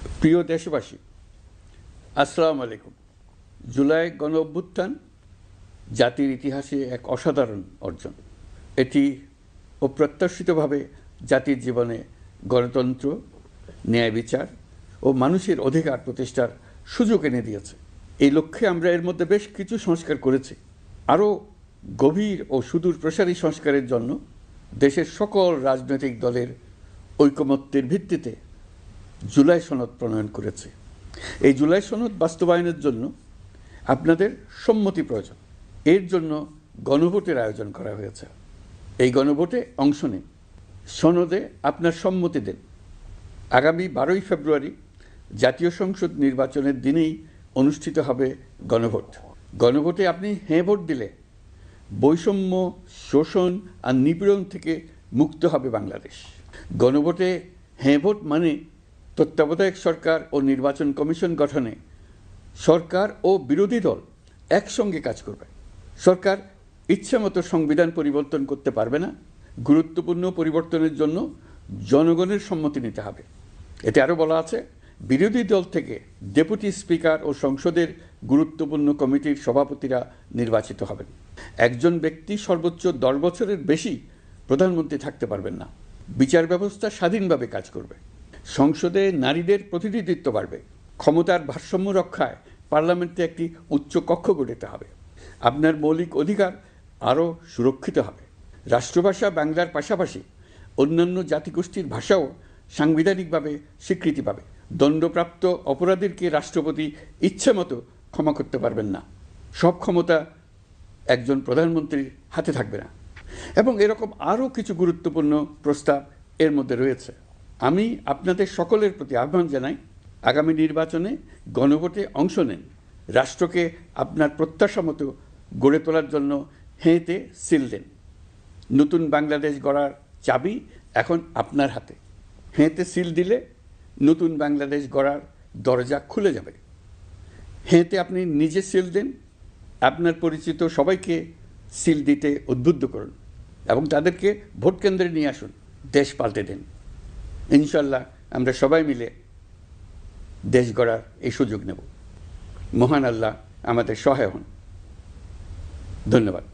প্রিয় দেশবাসী, আসসালামু আলাইকুম। জুলাই গণ অভ্যুত্থান জাতির ইতিহাসে এক অসাধারণ অর্জন। এটি অপ্রত্যাশিতভাবে জাতির জীবনে গণতন্ত্র, ন্যায় বিচার ও মানুষের অধিকার প্রতিষ্ঠার সুযোগ এনে দিয়েছে। এই লক্ষ্যে আমরা এর মধ্যে বেশ কিছু সংস্কার করেছি। আরও গভীর ও সুদূর প্রসারী সংস্কারের জন্য দেশের সকল রাজনৈতিক দলের ঐকমত্যের ভিত্তিতে জুলাই সনদ প্রণয়ন করেছে। এই জুলাই সনদ বাস্তবায়নের জন্য আপনাদের সম্মতি প্রয়োজন। এর জন্য গণভোটের আয়োজন করা হয়েছে। এই গণভোটে অংশ নিন, সনদে আপনার সম্মতি দেন। আগামী 12ই ফেব্রুয়ারি জাতীয় সংসদ নির্বাচনের দিনেই অনুষ্ঠিত হবে গণভোট। গণভোটে আপনি হ্যাঁ ভোট দিলে বৈষম্য, শোষণ আর নিপীড়ন থেকে মুক্ত হবে বাংলাদেশ। গণভোটে হ্যাঁ ভোট মানে তত্ত্বাবধায়ক সরকার ও নির্বাচন কমিশন গঠনে সরকার ও বিরোধী দল একসঙ্গে কাজ করবে। সরকার ইচ্ছামতো সংবিধান পরিবর্তন করতে পারবে না। গুরুত্বপূর্ণ পরিবর্তনের জন্য জনগণের সম্মতি নিতে হবে। এতে আরও বলা আছে, বিরোধী দল থেকে ডেপুটি স্পিকার ও সংসদের গুরুত্বপূর্ণ কমিটির সভাপতিরা নির্বাচিত হবেন। একজন ব্যক্তি সর্বোচ্চ 10 বছরের বেশি প্রধানমন্ত্রী থাকতে পারবেন না। বিচার ব্যবস্থা স্বাধীনভাবে কাজ করবে। সংসদে নারীদের প্রতিনিধিত্ব বাড়বে। ক্ষমতার ভারসাম্য রক্ষায় পার্লামেন্টে একটি উচ্চ কক্ষ গঠিত হবে। আপনার মৌলিক অধিকার আরও সুরক্ষিত হবে। রাষ্ট্রভাষা বাংলার পাশাপাশি অন্যান্য জাতিগোষ্ঠীর ভাষাও সাংবিধানিকভাবে স্বীকৃতি পাবে। দণ্ডপ্রাপ্ত অপরাধীকে রাষ্ট্রপতি ইচ্ছামতো ক্ষমা করতে পারবেন না। সব ক্ষমতা একজন প্রধানমন্ত্রীর হাতে থাকবে না। এবং এরকম আরও কিছু গুরুত্বপূর্ণ প্রস্তাব এর মধ্যে রয়েছে। আমি আপনাদের সকলের প্রতি আহ্বান জানাই, আগামী নির্বাচনে গণভোটে অংশ নেন। রাষ্ট্রকে আপনার প্রত্যাশা মতো গড়ে তোলার জন্য হেঁতে সিল দেন। নতুন বাংলাদেশ গড়ার চাবি এখন আপনার হাতে। হেঁতে সিল দিলে নতুন বাংলাদেশ গড়ার দরজা খুলে যাবে। হেঁতে আপনি নিজে সিল দেন, আপনার পরিচিত সবাইকে সিল দিতে উদ্বুদ্ধ করুন এবং তাদেরকে ভোট কেন্দ্রে নিয়ে আসুন। দেশ পাল্টে দেন। ইনশাল্লাহ আমরা সবাই মিলে দেশ গড়ার এই সুযোগ নেব। মহান আল্লাহ আমাদের সহায় হন। ধন্যবাদ।